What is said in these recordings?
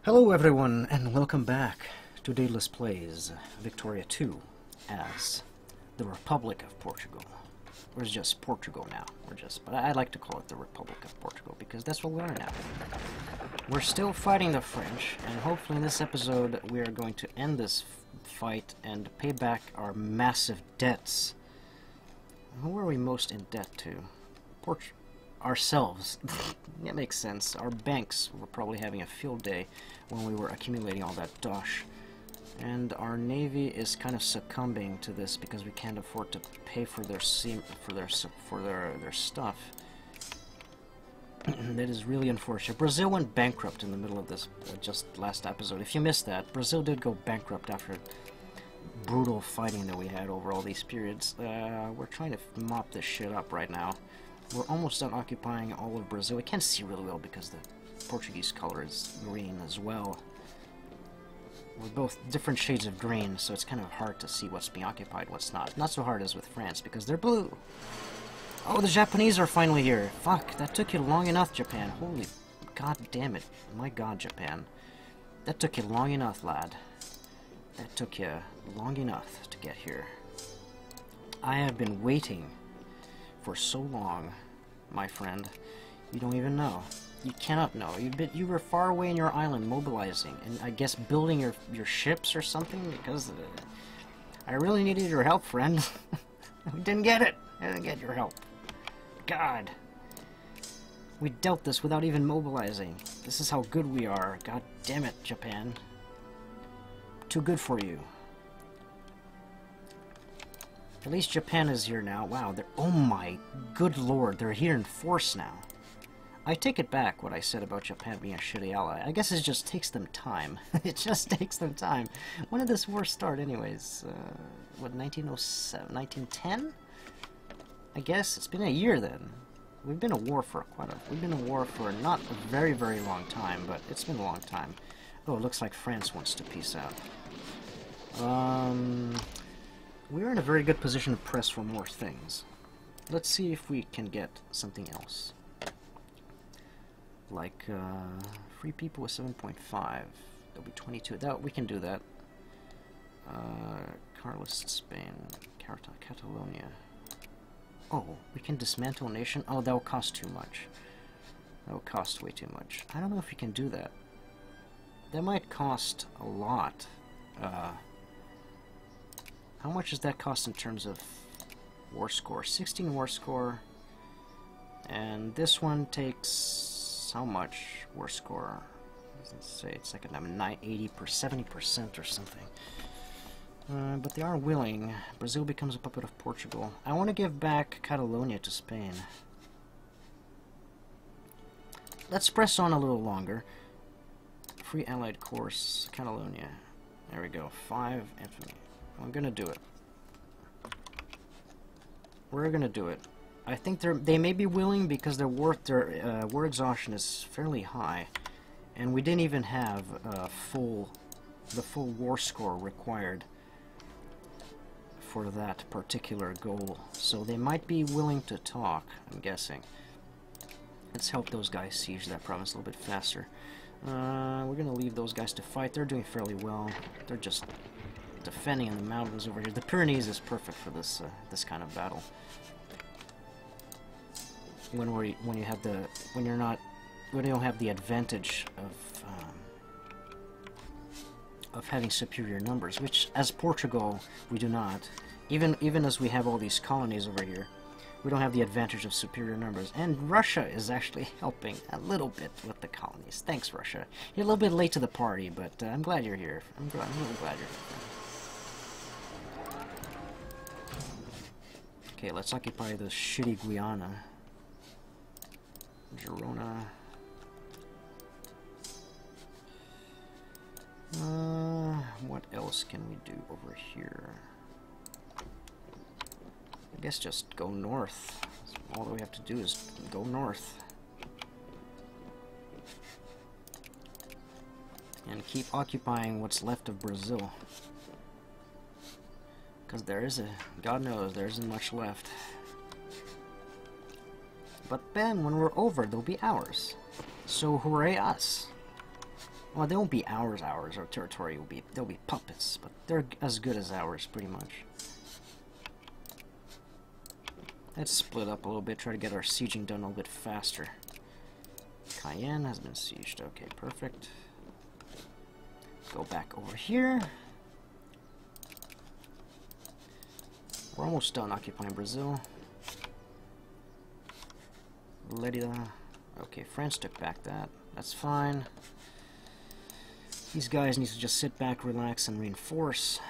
Hello everyone, and welcome back to Dedalusplays Victoria 2 as the Republic of Portugal. Or it's just Portugal now. But I like to call it the Republic of Portugal because that's what we are now. We're still fighting the French, and hopefully in this episode we are going to end this fight and pay back our massive debts. Who are we most in debt to? Ourselves. That makes sense. Our banks were probably having a field day when we were accumulating all that dosh. And our navy is kind of succumbing to this because we can't afford to pay for their stuff. That is really unfortunate. Brazil went bankrupt in the middle of this just last episode. If you missed that, Brazil did go bankrupt after brutal fighting that we had over all these periods. We're trying to mop this shit up right now. We're almost done occupying all of Brazil. We can't see really well because the Portuguese color is green as well. We're both different shades of green, so it's kind of hard to see what's being occupied, what's not. Not so hard as with France, because they're blue. Oh, the Japanese are finally here. Fuck, that took you long enough, Japan. Holy god damn it. My god, Japan. That took you long enough, lad. That took you long enough to get here. I have been waiting for so long, my friend. You don't even know. You cannot know. You were far away in your island mobilizing, and I guess building your ships or something, because I really needed your help, friend. We didn't get it. I didn't get your help. God. We dealt this without even mobilizing. This is how good we are. God damn it, Japan. Too good for you. At least Japan is here now. Wow, oh my good lord, they're here in force now. I take it back what I said about Japan being a shitty ally. I guess it just takes them time. It just takes them time. When did this war start anyways? What, 1907? 1910? I guess it's been a year then. We've been at war for we've been at war for not a very, very long time, but it's been a long time. Oh, it looks like France wants to peace out. We're in a very good position to press for more things. Let's see if we can get something else. Like, free people with 7.5. There'll be 22. We can do that. Carlist, Spain. Catalonia. Oh, we can dismantle a nation? Oh, that'll cost too much. That'll cost way too much. I don't know if we can do that. That might cost a lot. How much does that cost in terms of war score? 16 war score. And this one takes how much war score? Let's say it's like a 80%, 70% or something. But they are willing. Brazil becomes a puppet of Portugal. I want to give back Catalonia to Spain. Let's press on a little longer. Free Allied course, Catalonia. There we go. 5 infantry. I'm gonna do it. We're gonna do it. I think they may be willing because their war exhaustion is fairly high, and we didn't even have the full war score required for that particular goal. So they might be willing to talk, I'm guessing. Let's help those guys siege that province a little bit faster. We're gonna leave those guys to fight. They're doing fairly well. They're just defending in the mountains over here. The Pyrenees is perfect for this this kind of battle. When you don't have the advantage of having superior numbers, which as Portugal we do not. Even as we have all these colonies over here, we don't have the advantage of superior numbers. And Russia is actually helping a little bit with the colonies. Thanks, Russia. You're a little bit late to the party, but I'm glad you're here. I'm really glad you're here. Okay, let's occupy this shitty Guyana. Girona. What else can we do over here? I guess just go north. All that we have to do is go north. And keep occupying what's left of Brazil. Because God knows, there isn't much left. But then, when we're over, they'll be ours. So hooray us. Well, they won't be ours. Our territory will be, they'll be puppets, but they're as good as ours, pretty much. Let's split up a little bit, try to get our sieging done a little bit faster. Cayenne has been sieged. Okay, perfect. Go back over here. We're almost done occupying Brazil. Lerida. Okay, France took back that. That's fine. These guys need to just sit back, relax, and reinforce.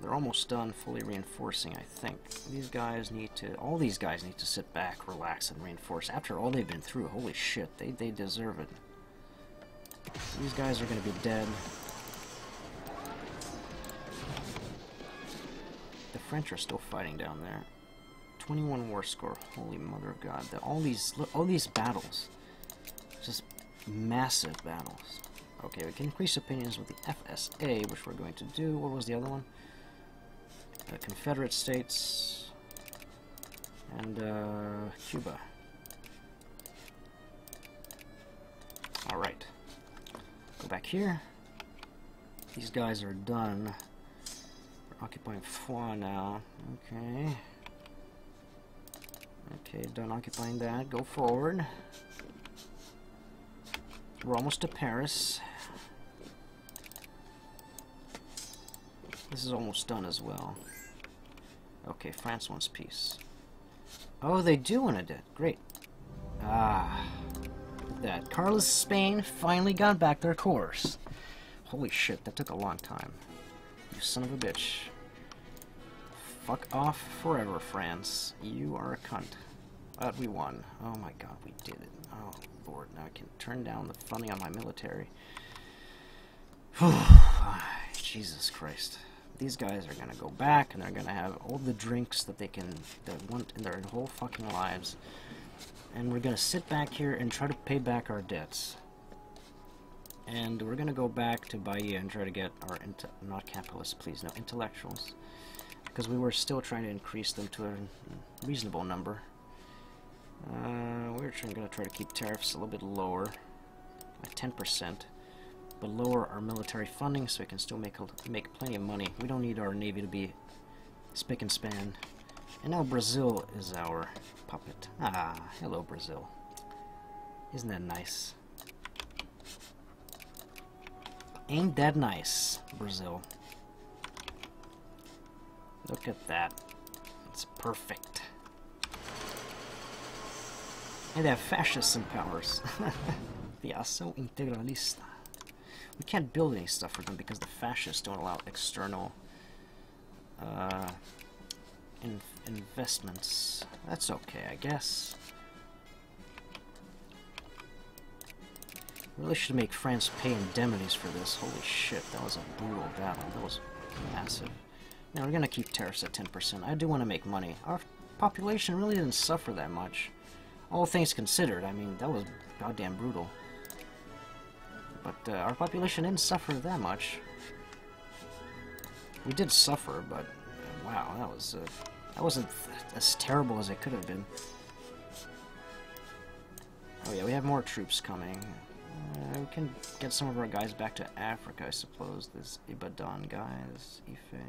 They're almost done fully reinforcing, I think. These guys need to... all these guys need to sit back, relax, and reinforce. After all they've been through, holy shit, they deserve it. These guys are going to be dead. The French are still fighting down there. 21 war score. Holy mother of God. All these battles. Just massive battles. Okay, we can increase opinions with the FSA, which we're going to do. What was the other one? Confederate States and Cuba. Alright. Go back here. These guys are done. We're occupying Foix now. Okay. Okay, done occupying that. Go forward. We're almost to Paris. This is almost done as well. Okay, France wants peace. Oh, they do want a debt. Great. Ah. Look at that. Carlos Spain finally got back their course. Holy shit, that took a long time. You son of a bitch. Fuck off forever, France. You are a cunt. But we won. Oh my god, we did it. Oh lord, now I can turn down the funding on my military. Jesus Christ. These guys are gonna go back and they're gonna have all the drinks that they want in their whole fucking lives. And we're gonna sit back here and try to pay back our debts. And we're gonna go back to Bahia and try to get our, not capitalists, please, no, intellectuals. Because we were still trying to increase them to a reasonable number. We're gonna try to keep tariffs a little bit lower, at 10%. But lower our military funding so we can still make plenty of money. We don't need our navy to be spick and span. And now Brazil is our puppet. Ah, hello Brazil. Isn't that nice? Ain't that nice, Brazil? Look at that. It's perfect. And they have fascists in powers. The Ação Integralista. We can't build any stuff for them because the fascists don't allow external investments. That's okay, I guess. Really should make France pay indemnities for this. Holy shit, that was a brutal battle. That was massive. You know, we're gonna keep tariffs at 10%. I do want to make money. Our population really didn't suffer that much. All things considered, I mean, that was goddamn brutal. But our population didn't suffer that much. We did suffer, but wow, that wasn't as terrible as it could have been. Oh yeah, we have more troops coming. We can get some of our guys back to Africa, I suppose. This Ibadan guys, Ife.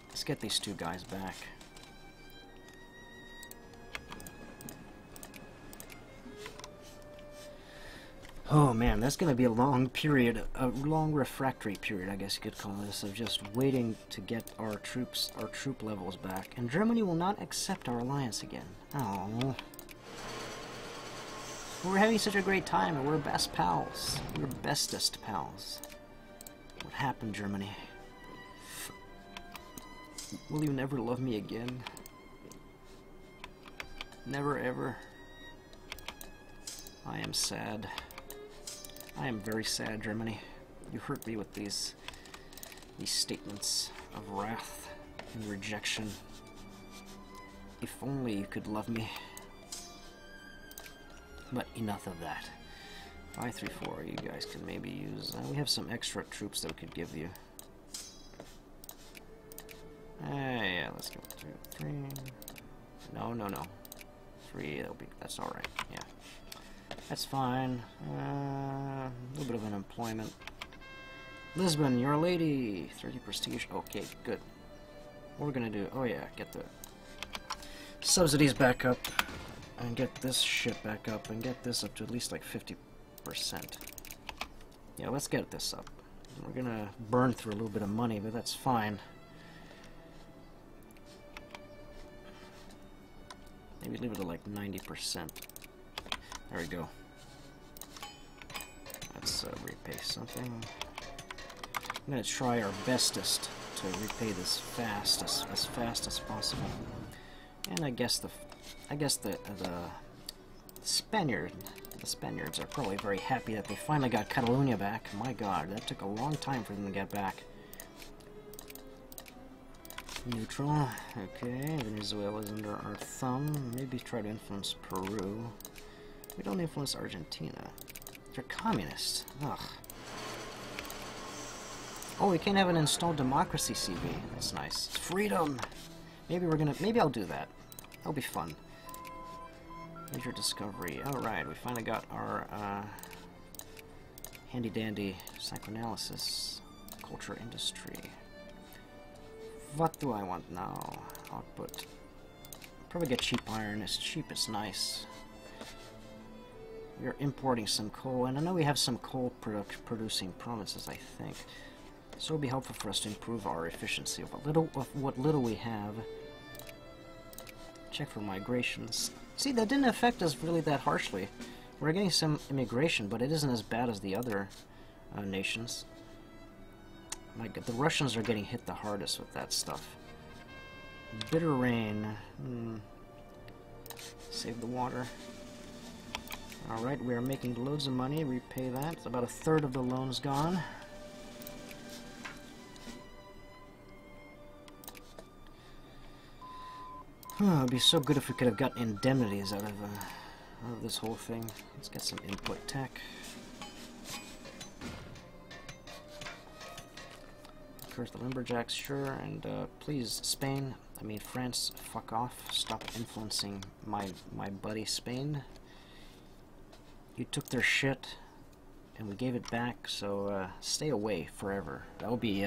Let's get these two guys back. Oh man, that's gonna be a long period, a long refractory period, I guess you could call this, of just waiting to get our troops, our troop levels back. And Germany will not accept our alliance again. Oh. We're having such a great time and we're best pals. We're bestest pals. What happened, Germany? Will you never love me again? Never ever. I am sad. I am very sad, Germany. You hurt me with these statements of wrath and rejection. If only you could love me. But enough of that. 534, you guys could maybe use... we have some extra troops that we could give you. Yeah, let's go 3. No, no, no. 3, that's all right. Yeah, that's fine. A little bit of unemployment. Lisbon, you're a lady. 30 prestige. Okay, good. What we're gonna do? Oh yeah, get the subsidies back up, and get this shit back up, and get this up to at least like 50%. Yeah, let's get this up. We're gonna burn through a little bit of money, but that's fine. Maybe leave it at like 90%. There we go. Let's repay something. I'm gonna try our bestest to repay this as fast as possible. And I guess the Spaniards are probably very happy that they finally got Catalonia back. My God, that took a long time for them to get back. Neutral. Okay, Venezuela's under our thumb. Maybe try to influence Peru. We don't influence Argentina. They're communist. Ugh. Oh, we can't have an installed democracy CV. That's nice. It's freedom! Maybe I'll do that. That'll be fun. Major discovery. Alright, we finally got our handy-dandy psychoanalysis. Culture industry. What do I want now? Output. Probably get cheap iron. It's cheap, it's nice. We're importing some coal, and I know we have some coal producing provinces, I think. So it'll be helpful for us to improve our efficiency of what little we have. Check for migrations. See, that didn't affect us really that harshly. We're getting some immigration, but it isn't as bad as the other nations. My God, the Russians are getting hit the hardest with that stuff. Bitter rain. Save the water. Alright, we are making loads of money. Repay that. It's about 1/3 of the loan's gone. Oh, it'd be so good if we could have got indemnities out of this whole thing. Let's get some input tech. Curse the lumberjacks, sure, and please, Spain, I mean France, fuck off. Stop influencing my buddy Spain. You took their shit, and we gave it back, so stay away forever. That'll be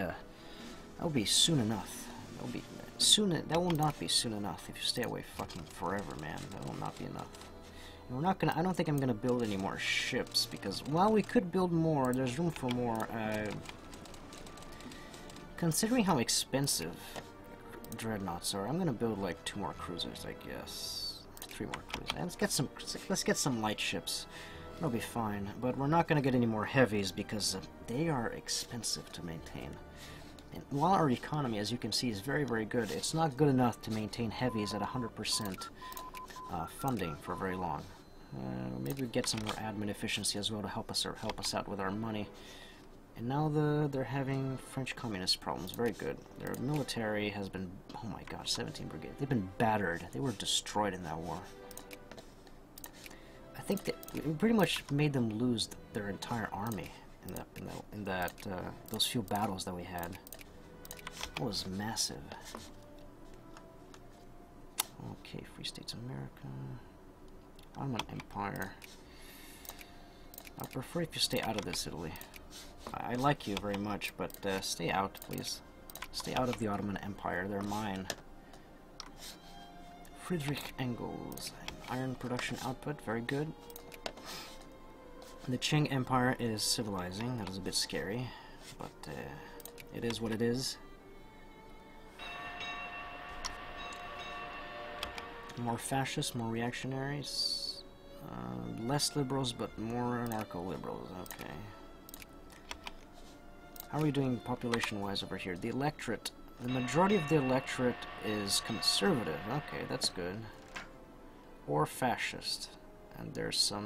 soon enough. That will not be soon enough if you stay away fucking forever, man. That will not be enough. And we're not gonna. I don't think I'm gonna build any more ships because while we could build more, there's room for more. Considering how expensive dreadnoughts are, I'm gonna build like 2 more cruisers, I guess. 3 more cruisers. And let's get some light ships. That'll be fine. But we're not gonna get any more heavies because they are expensive to maintain. And while our economy, as you can see, is very, very good, it's not good enough to maintain heavies at 100% funding for very long. Maybe we get some more admin efficiency as well to help us out with our money. And now they're having French communist problems. Very good. Their military has been, oh my God, 17 brigade. They've been battered. They were destroyed in that war. I think that we pretty much made them lose their entire army in those few battles that we had. It was massive. Okay, Free States of America. Ottoman Empire. I prefer if you stay out of this, Italy. I like you very much, but stay out, please. Stay out of the Ottoman Empire. They're mine. Friedrich Engels. Iron production output. Very good. The Qing Empire is civilizing. That is a bit scary, but it is what it is. More fascists, more reactionaries. Less liberals, but more anarcho-liberals. Okay. How are we doing population-wise over here? The electorate. The majority of the electorate is conservative. Okay, that's good. Or fascist. And there's a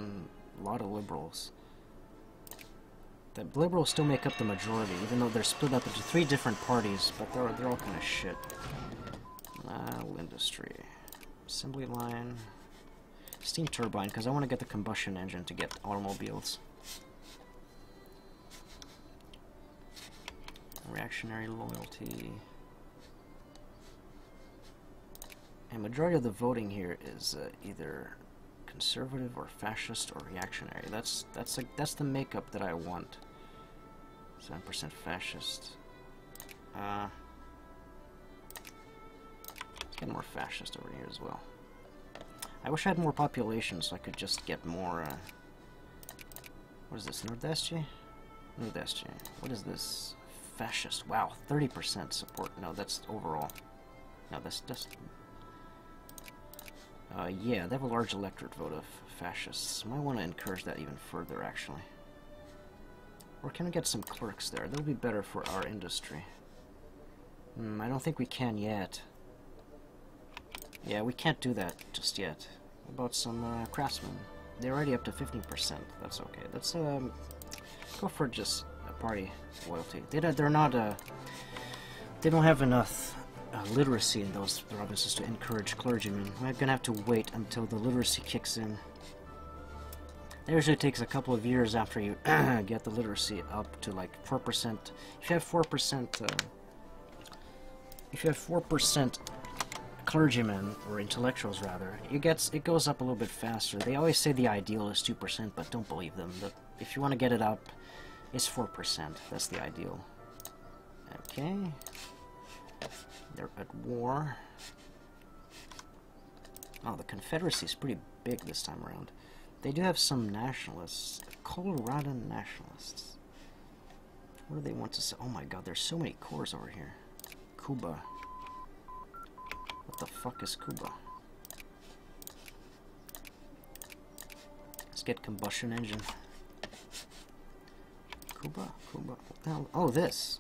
lot of liberals. The liberals still make up the majority, even though they're split up into 3 different parties, but they're all kind of shit. Industry. Assembly line. Steam turbine, because I want to get the combustion engine to get automobiles. Reactionary loyalty. And majority of the voting here is either conservative or fascist or reactionary. That's the makeup that I want. 7% fascist. Let's get more fascist over here as well. I wish I had more population so I could just get more. What is this? Nordeste? Nordeste. What is this? Fascist. Wow, 30% support. No, that's overall. No, that's just. Yeah, they have a large electorate vote of fascists. Might want to encourage that even further, actually. Or can we get some clerks there? That'll be better for our industry. I don't think we can yet. Yeah, we can't do that just yet. What about some craftsmen? They're already up to 15%. That's okay. Let's go for just a party loyalty. They're not. They don't have enough literacy in those provinces to encourage clergymen. We're gonna have to wait until the literacy kicks in. It usually takes a couple of years after you get the literacy up to like 4%. If you have 4%, clergymen or intellectuals rather, it goes up a little bit faster. They always say the ideal is 2%, but don't believe them. If you want to get it up, it's 4%. That's the ideal. Okay. They're at war. Oh, the Confederacy is pretty big this time around. They do have some nationalists. Coloradan nationalists. What do they want to say? Oh my god, there's so many cores over here. Cuba. What the fuck is Cuba? Let's get combustion engine. Cuba? What the hell? Oh, this.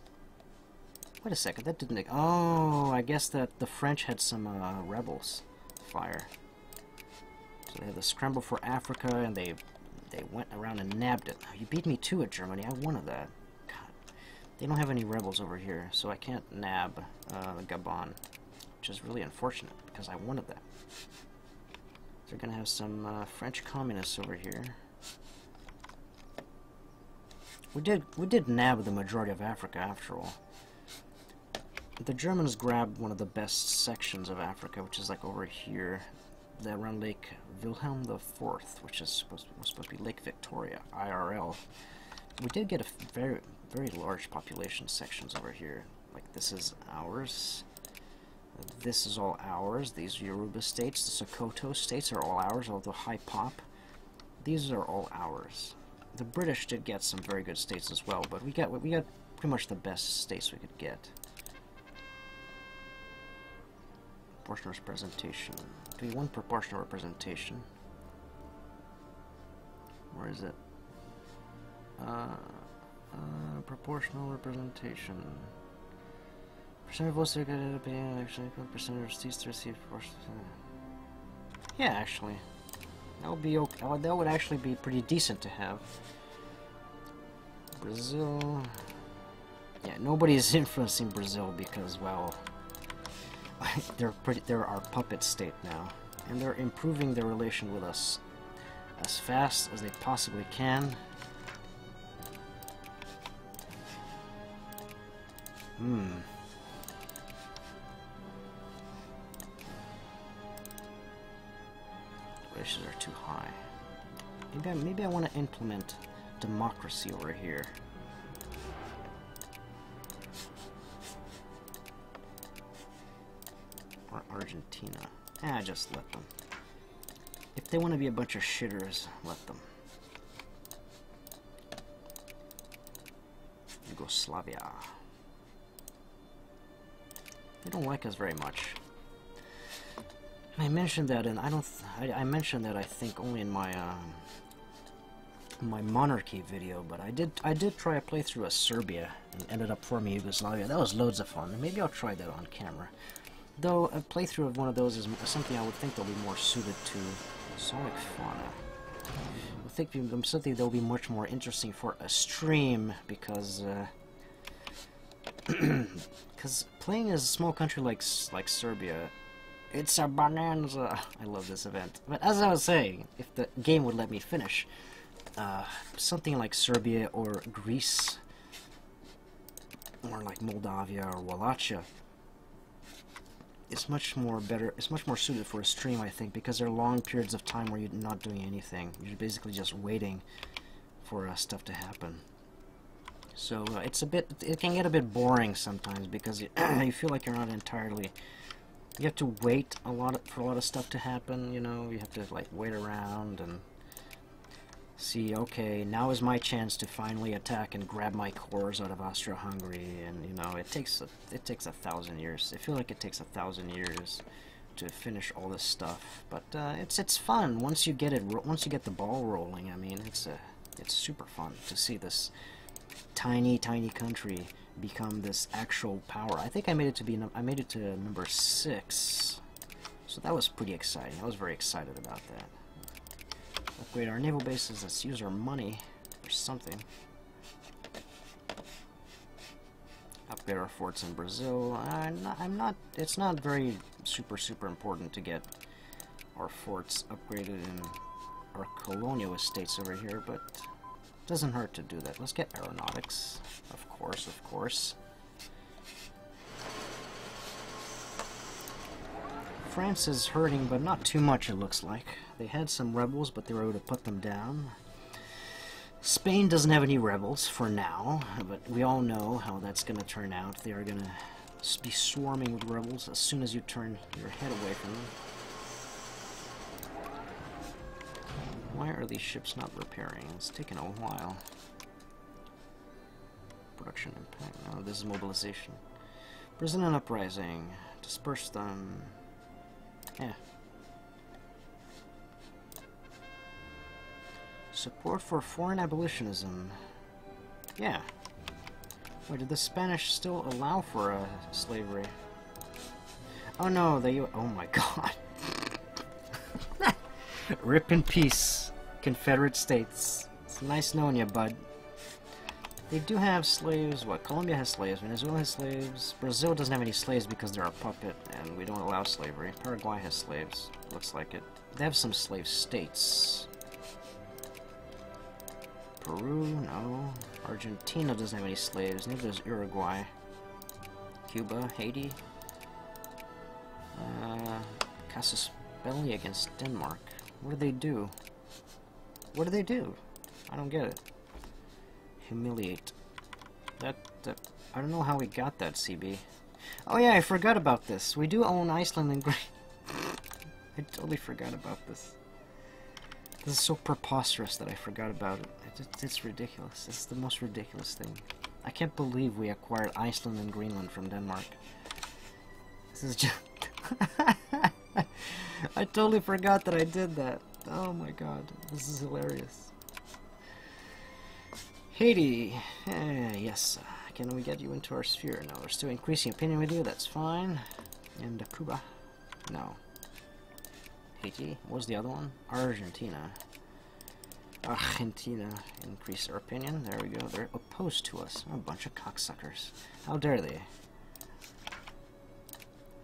Wait a second, that didn't... Oh, I guess that the French had some rebels fire. So they had the scramble for Africa, and they went around and nabbed it. You beat me to it, Germany. I wanted that. God. They don't have any rebels over here, so I can't nab Gabon. Which is really unfortunate, because I wanted that. They're gonna have some French communists over here. We did nab the majority of Africa, after all. The Germans grabbed one of the best sections of Africa, which is like over here, around Lake Wilhelm IV, which is supposed to be Lake Victoria, IRL. We did get a very, very large population sections over here. Like, this is ours. This is all ours. These Yoruba states, the Sokoto states are all ours, although High Pop. These are all ours. The British did get some very good states as well, but we got pretty much the best states we could get. Proportional representation. Do we want proportional representation? Where is it? Proportional representation. Percent of votes are going to be actually percent of seats to receive proportional. Yeah, actually, that would be okay. That would actually be pretty decent to have. Brazil. Yeah, nobody's influencing Brazil because, well, they're our puppet state now, and they're improving their relation with us as fast as they possibly can. Relations are too high. Maybe I want to implement democracy over here. Or Argentina. Just let them. If they want to be a bunch of shitters, let them. Yugoslavia. They don't like us very much. And I mentioned that, and I mentioned that I think only in my my monarchy video, but I did try a playthrough of Serbia and ended up forming Yugoslavia. That was loads of fun, and maybe I'll try that on camera. Though a playthrough of one of those is something I would think they'll be more suited to Sonic Fauna. I think something that'll be much more interesting for a stream because playing as a small country like Serbia, it's a bonanza. I love this event. But as I was saying, if the game would let me finish, something like Serbia or Greece, or like Moldavia or Wallachia, it's much more better. It's much more suited for a stream, I think, because there are long periods of time where you're not doing anything. You're basically just waiting for stuff to happen. So it can get a bit boring sometimes because you, you feel like you're not entirely. You have to wait for a lot of stuff to happen. You know, you have to like wait around and see. Okay, now is my chance to finally attack and grab my cores out of Austria-Hungary, and you know, it takes 1,000 years. I feel like it takes 1,000 years to finish all this stuff, but it's fun once you get the ball rolling. I mean, it's super fun to see this tiny country become this actual power. I think I made it to number 6, so that was pretty exciting. I was very excited about that. Upgrade our naval bases. Let's use our money for something. Upgrade our forts in Brazil. It's not very super important to get our forts upgraded in our colonial estates over here, but it doesn't hurt to do that. Let's get aeronautics, of course. France is hurting, but not too much, it looks like. They had some rebels, but they were able to put them down. Spain doesn't have any rebels for now, but we all know how that's going to turn out. They are going to be swarming with rebels as soon as you turn your head away from them. Why are these ships not repairing? It's taken a while. Production impact. No, this is mobilization. Brazilian uprising. Disperse them. Yeah. Support for foreign abolitionism. Yeah. Wait, did the Spanish still allow for slavery? Oh no, oh my god. Rip in peace, Confederate States. It's nice knowing you, bud. They do have slaves. What? Colombia has slaves. Venezuela has slaves. Brazil doesn't have any slaves because they're a puppet, and we don't allow slavery. Paraguay has slaves. Looks like it. They have some slave states. Peru, no. Argentina doesn't have any slaves. Neither does Uruguay. Cuba, Haiti. Casus Belli against Denmark. What do they do? What do they do? I don't get it. Humiliate. That I don't know how we got that, CB. Oh yeah, I forgot about this. We do own Iceland and Greece. I totally forgot about this. This is so preposterous that I forgot about it. It's ridiculous. It's the most ridiculous thing. I can't believe we acquired Iceland and Greenland from Denmark. This is just... I totally forgot that I did that. Oh my god. This is hilarious. Haiti. Yes. Can we get you into our sphere? No, we're still increasing opinion with you. That's fine. And Cuba. No. Haiti. What was the other one? Argentina. Argentina. Increase our opinion. There we go. They're opposed to us. Oh, a bunch of cocksuckers. How dare they?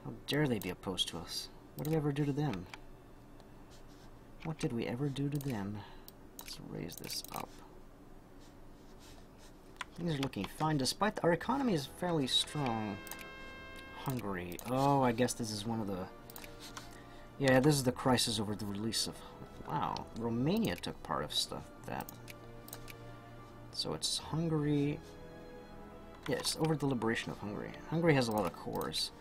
How dare they be opposed to us? What did we ever do to them? What did we ever do to them? Let's raise this up. Things are looking fine, despite our economy is fairly strong. Hungary. Oh, I guess this is one of the... Yeah, this is the crisis over the release of... Wow, Romania took part of stuff that... So it's Hungary... Yes, over the liberation of Hungary. Hungary has a lot of cores.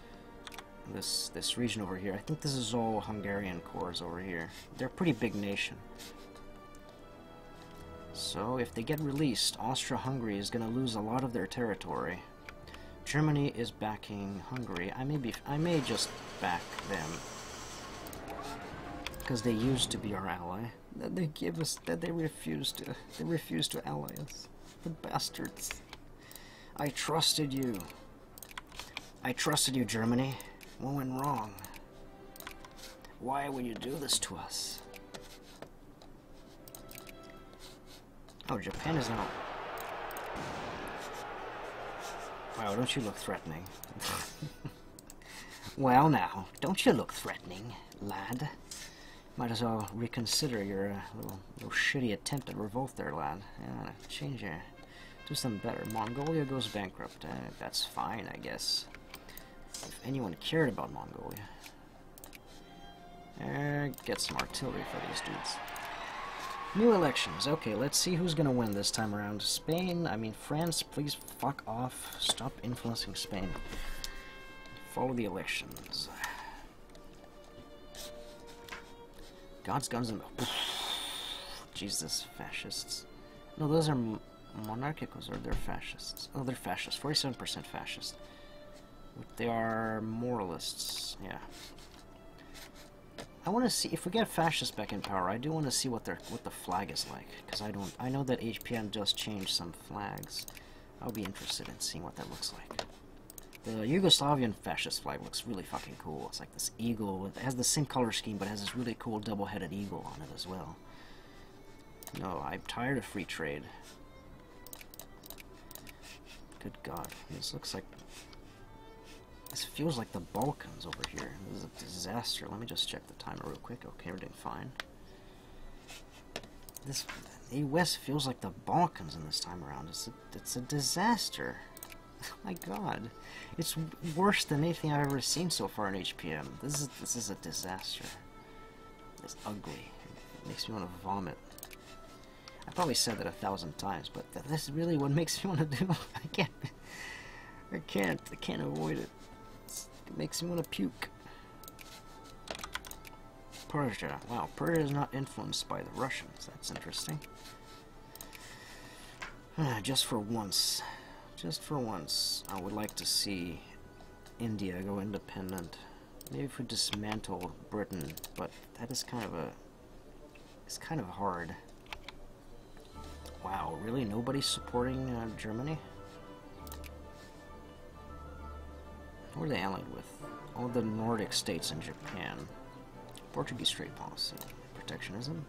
This region over here. I think this is all Hungarian cores over here. They're a pretty big nation. So if they get released, Austria-Hungary is going to lose a lot of their territory. Germany is backing Hungary. I may just back them because they used to be our ally. They give us that they refused to ally us. The bastards. I trusted you. I trusted you, Germany. What went wrong? Why would you do this to us? Oh, Japan is now... Wow, don't you look threatening. Well now, don't you look threatening, lad. Might as well reconsider your little shitty attempt at revolt there, lad. Yeah, change your... Do something better. Mongolia goes bankrupt. That's fine, I guess. If anyone cared about Mongolia. Get some artillery for these dudes. New elections. Okay, let's see who's gonna win this time around. Spain, I mean France, please fuck off. Stop influencing Spain. Follow the elections. God's guns and... Jesus, fascists. No, those are monarchicals, or they're fascists. Oh, they're fascists. 47% fascist. They are moralists. Yeah. I want to see if we get fascists back in power. I do want to see what the flag is like, because I know that HPM just changed some flags. I'll be interested in seeing what that looks like. The Yugoslavian fascist flag looks really fucking cool. It's like this eagle. It has the same color scheme, but it has this really cool double-headed eagle on it as well. No, I'm tired of free trade. Good God, this looks like... This feels like the Balkans over here. This is a disaster. Let me just check the timer real quick. Okay, everything fine. The US feels like the Balkans in this time around. It's a disaster. Oh my God, it's worse than anything I've ever seen so far in HPM. This is a disaster. It's ugly. It makes me want to vomit. I probably said that 1,000 times, but this is really what makes me want to do. I can't avoid it. It makes me want to puke. Persia. Wow, Persia is not influenced by the Russians. That's interesting. Just for once, I would like to see India go independent. Maybe if we dismantle Britain, but that is it's kind of hard. Wow, really? Nobody's supporting Germany? Who are they allied with? All the Nordic states and Japan. Portuguese trade policy. Protectionism.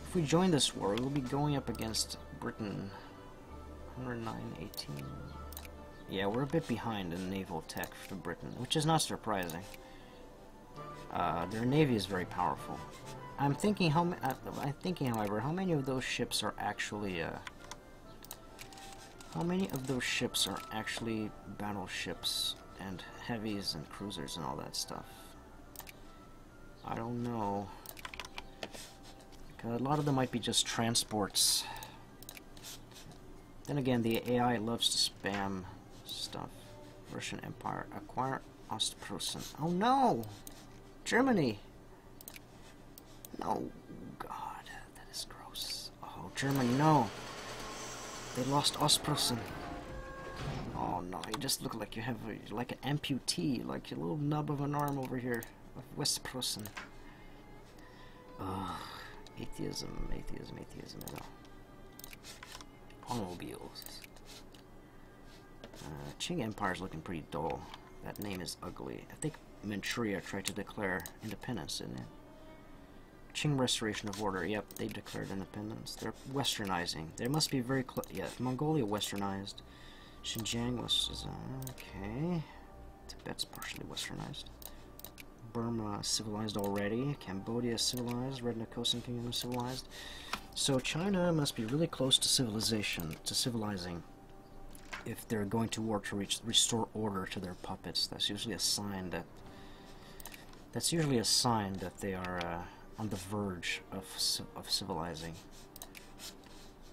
If we join this war, we'll be going up against Britain. 109.18. Yeah, we're a bit behind in naval tech for Britain, which is not surprising. Their navy is very powerful. I'm thinking, however, how many of those ships are actually battleships and heavies and cruisers and all that stuff? I don't know. A lot of them might be just transports. Then again, the AI loves to spam stuff. Russian Empire. Acquire Ostpreußen. Oh no! Germany! No, God, that is gross. Oh, Germany, no! They lost Ostpreußen. Oh no, you just look like you have like an amputee, like your little nub of an arm over here of Westpreußen. Ugh, atheism, I know. Automobiles. Qing Empire is looking pretty dull. That name is ugly. I think Manchuria tried to declare independence, didn't it? Qing Restoration of Order. Yep, they declared independence. They're westernizing. They must be very close. Yeah, Mongolia westernized. Xinjiang was okay. Tibet's partially westernized. Burma civilized already. Cambodia civilized. Red Nicosan Kingdom civilized. So China must be really close to civilizing, if they're going to war to restore order to their puppets. That's usually a sign that they are on the verge of civilizing.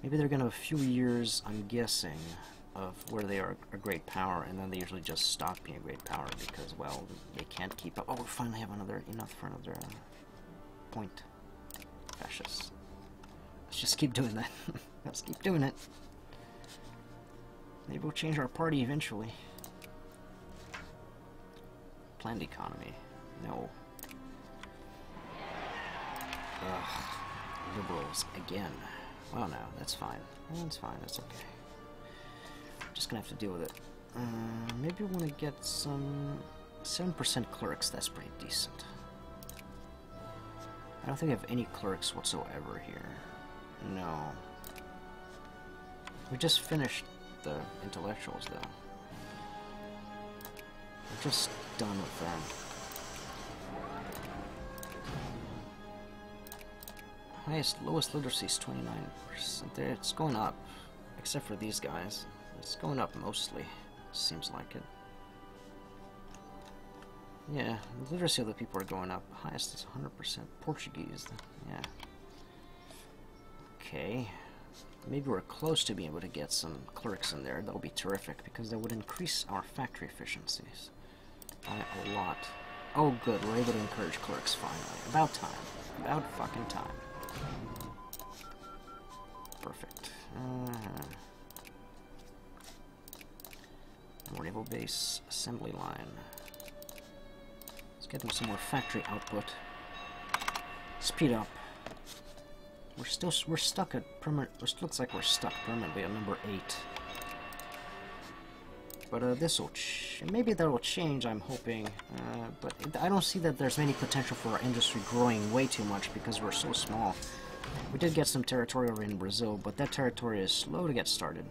Maybe they're gonna have a few years, I'm guessing, of where they are a great power, and then they usually just stop being a great power because, well, they can't keep up. Oh, we finally have enough for another point. Fascists. Let's just keep doing that. Let's keep doing it. Maybe we'll change our party eventually. Planned economy. No. Ugh. Liberals again. Well, no, that's fine. That's fine, that's okay. Just gonna have to deal with it. Maybe we want to get some 7% clerics. That's pretty decent. I don't think I have any clerics whatsoever here. No. We just finished the intellectuals, though. We're just done with them. Lowest literacy is 29%. It's going up, except for these guys. It's going up mostly. Seems like it. Yeah, the literacy of the people are going up. Highest is 100%. Portuguese. Yeah. Okay. Maybe we're close to being able to get some clerks in there. That would be terrific, because that would increase our factory efficiencies by a lot. Oh good, we're able to encourage clerks finally. About time. About fucking time. Perfect. More naval base assembly line. Let's get them some more factory output. Speed up. We're stuck at permanent. It looks like we're stuck permanently at number 8. But this will maybe that will change. I'm hoping, but I don't see that there's any potential for our industry growing way too much because we're so small. We did get some territory over in Brazil, but that territory is slow to get started.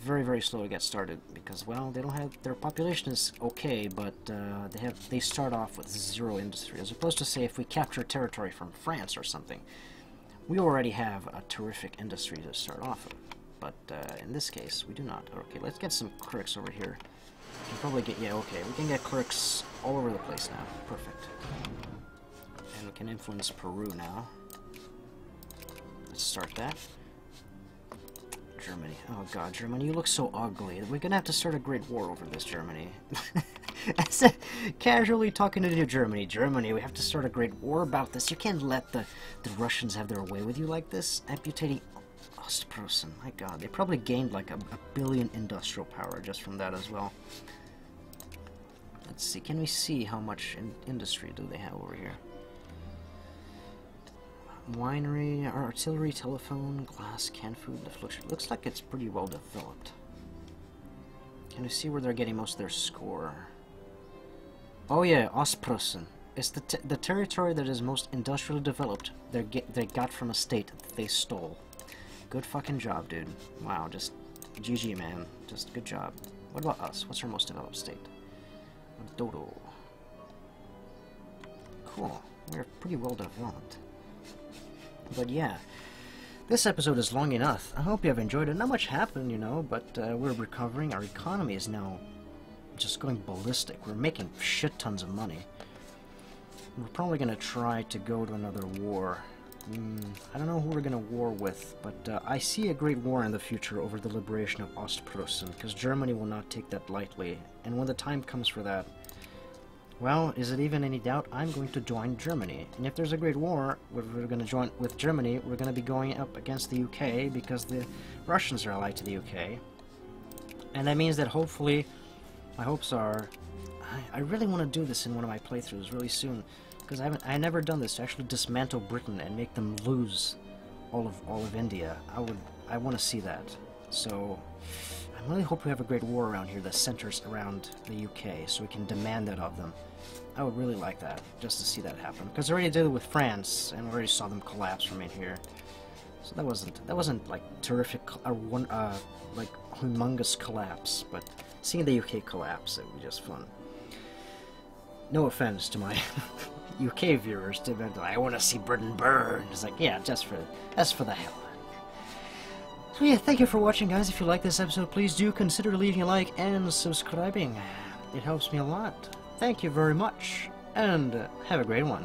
Very, very slow to get started because, well, they don't have, their population is okay, but they start off with 0 industry, as opposed to, say, if we capture territory from France or something, we already have a terrific industry to start off with. But in this case, we do not. Okay, let's get some clerks over here. We can probably get, yeah, okay, we can get clerks all over the place now. Perfect. And we can influence Peru now. Let's start that. Germany. Oh god, Germany, you look so ugly. We're gonna have to start a great war over this, Germany. I said, casually talking to Germany. Germany, we have to start a great war about this. You can't let the Russians have their way with you like this. Amputating Ostpreußen. My god, they probably gained like a billion industrial power just from that as well. Let's see, can we see how much industry do they have over here? Winery, artillery, telephone, glass, canned food, deflection. Looks like it's pretty well developed. Can you see where they're getting most of their score? Oh yeah, Ostpreußen. It's the territory that is most industrially developed. They got from a state that they stole. Good fucking job, dude. Wow, just GG, man. Just good job. What about us? What's our most developed state? Dodo. Cool. We're pretty well developed. But yeah, this episode is long enough. I hope you have enjoyed it. Not much happened, you know, but we're recovering. Our economy is now just going ballistic. We're making shit tons of money. We're probably going to try to go to another war. I don't know who we're going to war with, but I see a great war in the future over the liberation of Ostpreußen, because Germany will not take that lightly. And when the time comes for that, well, is it even any doubt? I'm going to join Germany. And if there's a great war, we're going to join with Germany. We're going to be going up against the UK because the Russians are allied to the UK. And that means that hopefully, my hopes are, I really want to do this in one of my playthroughs really soon, because I never done this, to actually dismantle Britain and make them lose all of India. I want to see that. So I really hope we have a great war around here that centers around the UK, so we can demand that of them. I would really like that, just to see that happen. Because I already did it with France, and already saw them collapse from in here. So that wasn't like terrific, like humongous collapse. But seeing the UK collapse, it would be just fun. No offense to my UK viewers, I want to see Britain burn. It's like, yeah, that's for the hell. So yeah, thank you for watching, guys. If you like this episode, please do consider leaving a like and subscribing. It helps me a lot. Thank you very much, and have a great one.